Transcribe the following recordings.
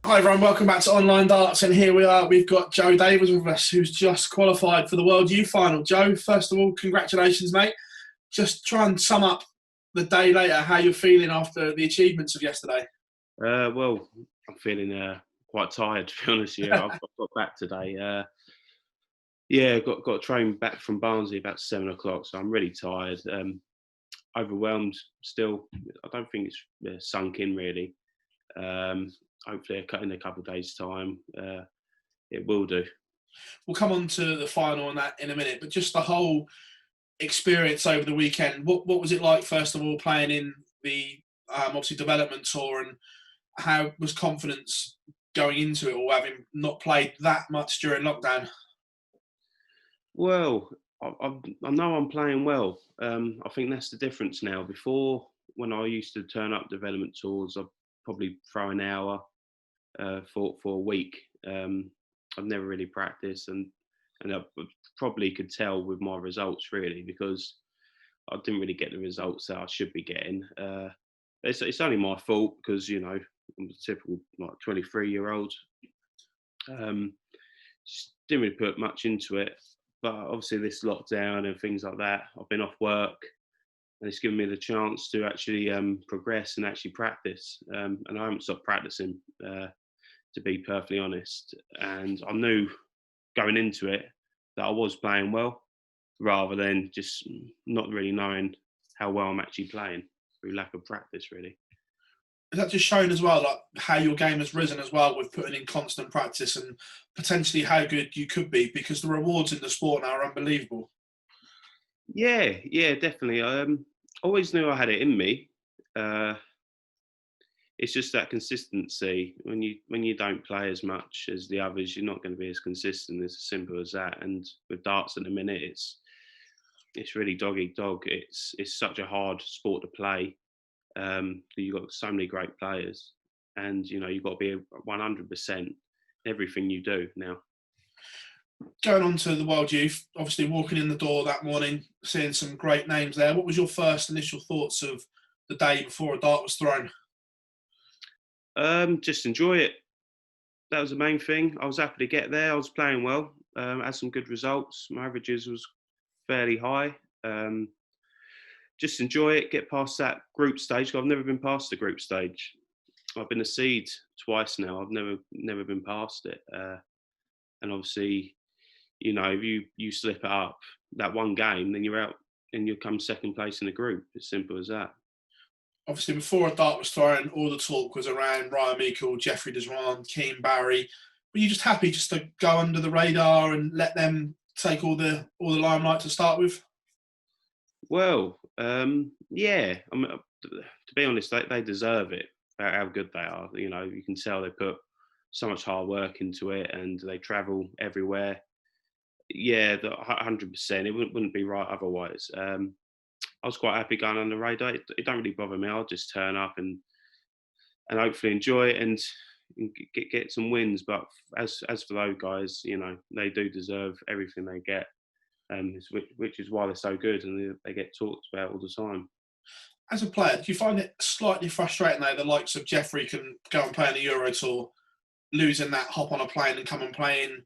Hi everyone, welcome back to Online Darts, and here we are. We've got Joe Davis with us, who's just qualified for the World Youth Final. Joe, first of all, congratulations, mate. Just try and sum up the day later, how you're feeling after the achievements of yesterday. Well, I'm feeling quite tired, to be honest. Yeah, I've got back today. Got train back from Barnsley about 7 o'clock, so I'm really tired. Overwhelmed still. I don't think it's sunk in really. Hopefully, in a couple of days' time, it will do. We'll come on to the final and that in a minute, but just the whole experience over the weekend. What was it like, first of all, playing in the obviously development tour, and how was confidence going into it, or having not played that much during lockdown? Well, I know I'm playing well. I think that's the difference now. Before, when I used to turn up development tours, I'd probably throw an hour for a week. I've never really practiced, and I probably could tell with my results really, because I didn't really get the results that I should be getting. It's only my fault because I'm a typical 23-year-old. Just didn't really put much into it, but obviously this lockdown and things like that, I've been off work, and it's given me the chance to actually progress and actually practice. And I haven't stopped practicing, to be perfectly honest. And I knew going into it that I was playing well, rather than just not really knowing how well I'm actually playing through lack of practice, really. Is that just showing as well, like how your game has risen as well with putting in constant practice, and potentially how good you could be, because the rewards in the sport now are unbelievable? Yeah, definitely. I always knew I had it in me. Uh, it's just that consistency. When you don't play as much as the others, you're not going to be as consistent. It's as simple as that. And with darts at the minute, it's really dog eat dog. It's such a hard sport to play. You've got so many great players, and you've got to be 100% everything you do now. Going on to the World Youth, obviously walking in the door that morning, seeing some great names there. What was your first initial thoughts of the day before a dart was thrown? Just enjoy it. That was the main thing. I was happy to get there. I was playing well. Had some good results. My averages was fairly high. Just enjoy it. Get past that group stage. I've never been past the group stage. I've been a seed twice now. I've never been past it. And obviously, if you slip it up that one game, then you're out and you come second place in the group. It's simple as that. Obviously, before a dart was thrown, all the talk was around Ryan Meikle, Jeffrey Desran, Keane Barry. Were you just happy just to go under the radar and let them take all the limelight to start with? Well, yeah. I mean, to be honest, they deserve it. How good they are. You can tell they put so much hard work into it, and they travel everywhere. Yeah, 100%. It wouldn't be right otherwise. I was quite happy going on the radar. It don't really bother me. I'll just turn up and hopefully enjoy it and get some wins. But as for those guys, they do deserve everything they get, which is why they're so good and they get talked about all the time. As a player, do you find it slightly frustrating though, the likes of Jeffrey can go and play in the Euro Tour, losing that hop on a plane and come and playing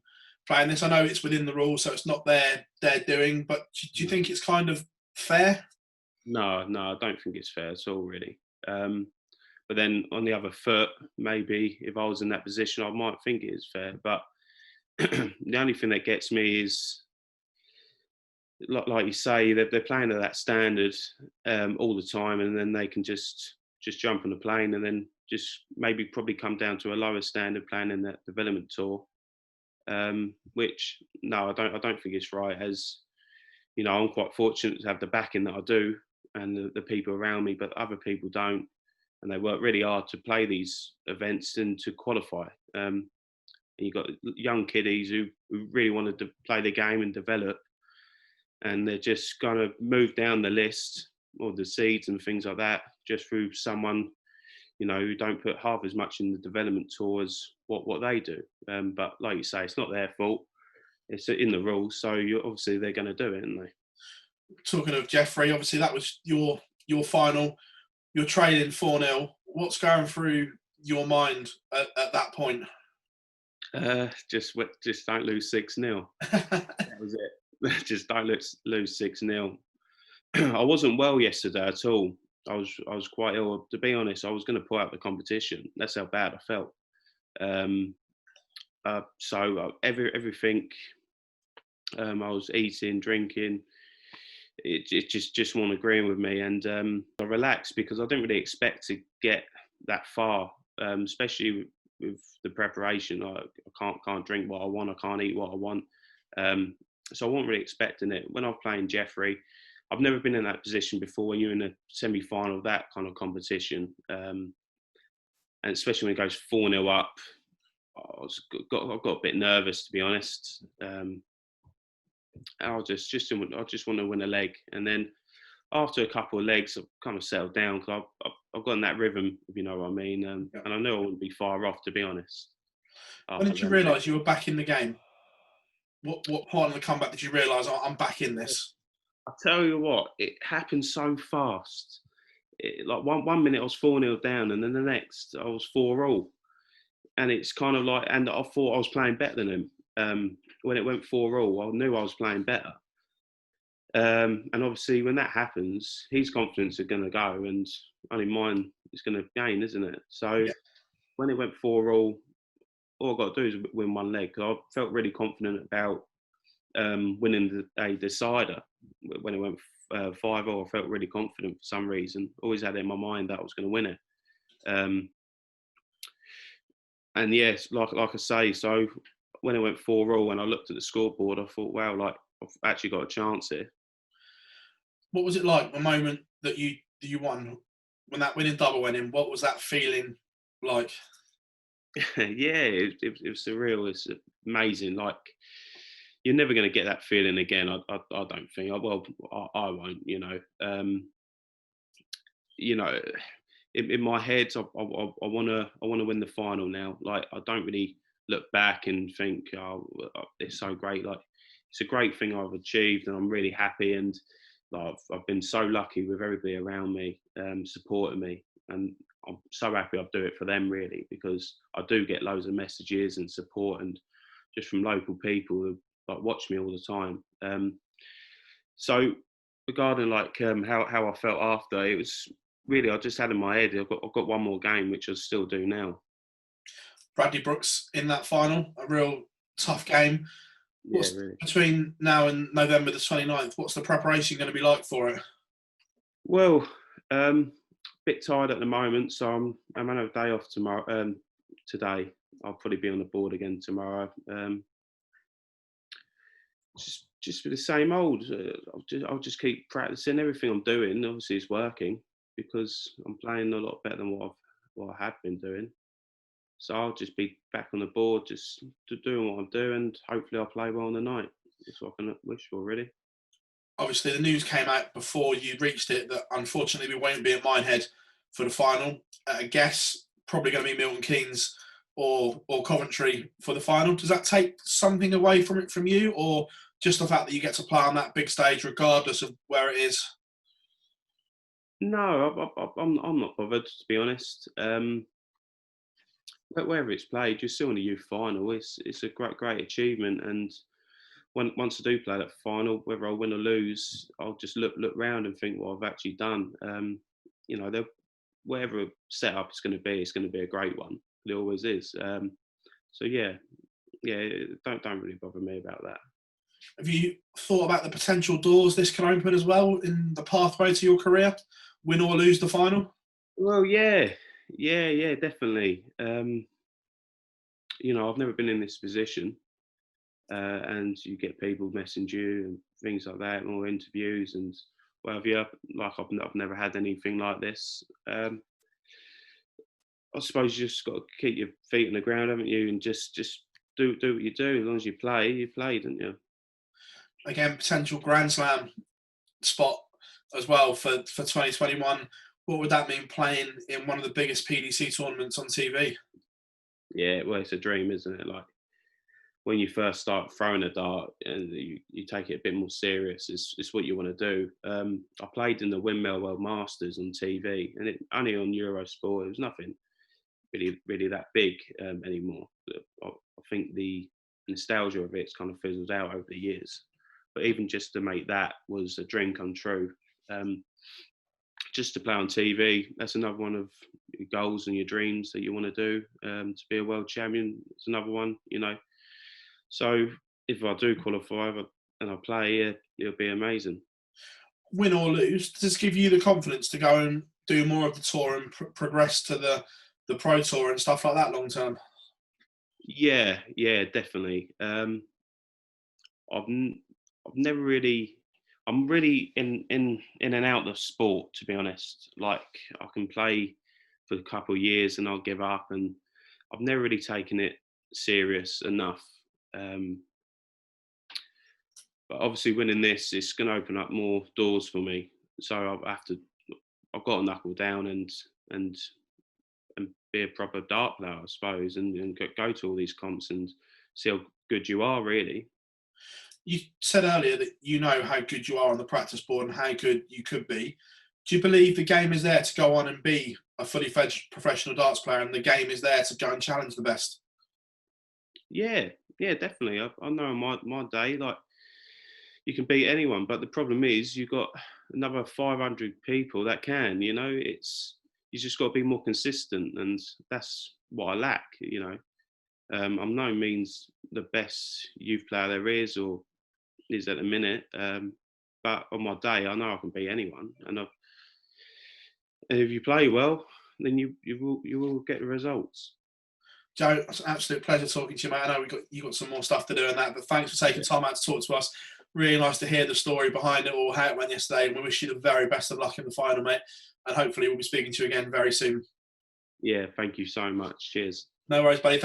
this? I know it's within the rules, so it's not their doing, but do you think it's kind of fair? No, I don't think it's fair at all, really. But then on the other foot, maybe if I was in that position, I might think it is fair. But the only thing that gets me is, like you say, they're playing at that standard all the time, and then they can just jump on a plane and then just probably come down to a lower standard playing in that development tour. Which no, I don't think it's right. As I'm quite fortunate to have the backing that I do and the people around me, but other people don't, and they work really hard to play these events and to qualify. And you've got young kiddies who really wanted to play the game and develop, and they're just going to move down the list or the seeds and things like that just through someone who don't put half as much in the development tour as what they do. But like you say, it's not their fault. It's in the rules, so obviously they're going to do it, aren't they? Talking of Jeffrey, obviously that was your final. You're trailing 4-0. What's going through your mind at that point? Just don't lose 6-0. That was it. Just don't lose 6-0. I wasn't well yesterday at all. I was quite ill. To be honest, I was going to pull out the competition. That's how bad I felt. Um, everything I was eating, drinking, it just wasn't agreeing with me, and I relaxed because I didn't really expect to get that far, especially with the preparation. I can't drink what I want. I can't eat what I want. So I wasn't really expecting it. When I was playing Jeffrey, I've never been in that position before. When you're in a semi-final of that kind of competition, and especially when it goes 4-0 up, I got a bit nervous, to be honest. I just want to win a leg, and then after a couple of legs, I've kind of settled down because I've got in that rhythm, if you know what I mean, Yeah. and I know I wouldn't be far off, to be honest. When After did you them legs. realise you were back in the game? What part of the comeback did you realise, I'm back in this? I tell you what, it happened so fast. Like one minute I was 4-0 down, and then the next I was 4-all, and it's kind of like, and I thought I was playing better than him. When it went 4-all, I knew I was playing better. And obviously, when that happens, his confidence is going to go, and only mine is going to gain, isn't it? So Yeah. when it went 4-all, all I've got to do is win one leg. I felt really confident about winning a decider. When it went 5-all, I felt really confident for some reason. Always had it in my mind that I was going to win it. And yes, like I say, so when it went 4-all, and I looked at the scoreboard, I thought, wow, like I've actually got a chance here. What was it like the moment that you won, when that winning double went in? What was that feeling like? Yeah, it was surreal. It's amazing. Like, you're never going to get that feeling again. I don't think. Well, I won't. You know, in my head, I want to win the final now. Like, I don't really look back and think, oh, it's so great. Like, it's a great thing I've achieved, and I'm really happy. And like, I've been so lucky with everybody around me, supporting me, and I'm so happy I do it for them, really, because I do get loads of messages and support, and just from local people who like watch me all the time. So regarding like how I felt after, it was really, I just had in my head, I've got one more game, which I still do now. Bradley Brooks in that final, a real tough game. Yeah, What's really. between now and November the 29th? What's the preparation going to be like for it? Well, bit tired at the moment, so I'm on a day off tomorrow. Today, I'll probably be on the board again tomorrow. Just for the same old. I'll just keep practicing. Everything I'm doing, obviously, is working because I'm playing a lot better than what I have been doing. So I'll just be back on the board, just doing what I'm doing, and hopefully I'll play well on the night. That's what I can wish for, really. Obviously, the news came out before you reached it that unfortunately we won't be at Minehead for the final. I guess probably going to be Milton Keynes or Coventry for the final. Does that take something away from it from you, or just the fact that you get to play on that big stage regardless of where it is? No, I'm not bothered, to be honest. But wherever it's played, you're still in the youth final. It's a great achievement, and once I do play that final, whether I win or lose, I'll just look round and think what I've actually done. Whatever setup it's going to be a great one. It always is. So yeah, don't really bother me about that. Have you thought about the potential doors this can open as well in the pathway to your career? Win or lose the final? Well, yeah, definitely. I've never been in this position, and you get people message you and things like that, and all interviews and whatever. Yeah, like I've never had anything like this. I suppose you just got to keep your feet on the ground, haven't you, and just do what you do. As long as you play, don't you? Again, potential Grand Slam spot as well for 2021. What would that mean playing in one of the biggest PDC tournaments on TV? Yeah, well, it's a dream, isn't it? Like, when you first start throwing a dart and you take it a bit more serious, it's what you want to do. I played in the Windmill World Masters on TV, and it only on Eurosport. It was nothing. really that big anymore. I think the nostalgia of it's kind of fizzled out over the years. But even just to make that was a dream come true. Just to play on TV, that's another one of your goals and your dreams that you want to do. To be a world champion, it's another one, you know. So if I do qualify and I play, yeah, it'll be amazing. Win or lose, does this give you the confidence to go and do more of the tour and progress to the pro tour and stuff like that long term? Yeah, definitely. I've never really. I'm really in and out of sport, to be honest. Like I can play for a couple of years and I'll give up, and I've never really taken it serious enough. But obviously, winning this is going to open up more doors for me. So I've got to knuckle down and be a proper dart player, I suppose, and go to all these comps and see how good you are, really. You said earlier that you know how good you are on the practice board and how good you could be. Do you believe the game is there to go on and be a fully fledged professional darts player, and the game is there to go and challenge the best? Yeah, definitely. I know on my day, like you can beat anyone, but the problem is you've got another 500 people that can. You know, you just got to be more consistent, and that's what I lack. You know, I'm no means the best youth player there is or is at the minute, but on my day, I know I can beat anyone, and if you play well, then you will get the results. Joe, it's an absolute pleasure talking to you, mate. I know you got some more stuff to do in that, but thanks for taking time out to talk to us. Really nice to hear the story behind it all, how it went yesterday. And we wish you the very best of luck in the final, mate. And hopefully we'll be speaking to you again very soon. Yeah, thank you so much. Cheers. No worries, buddy.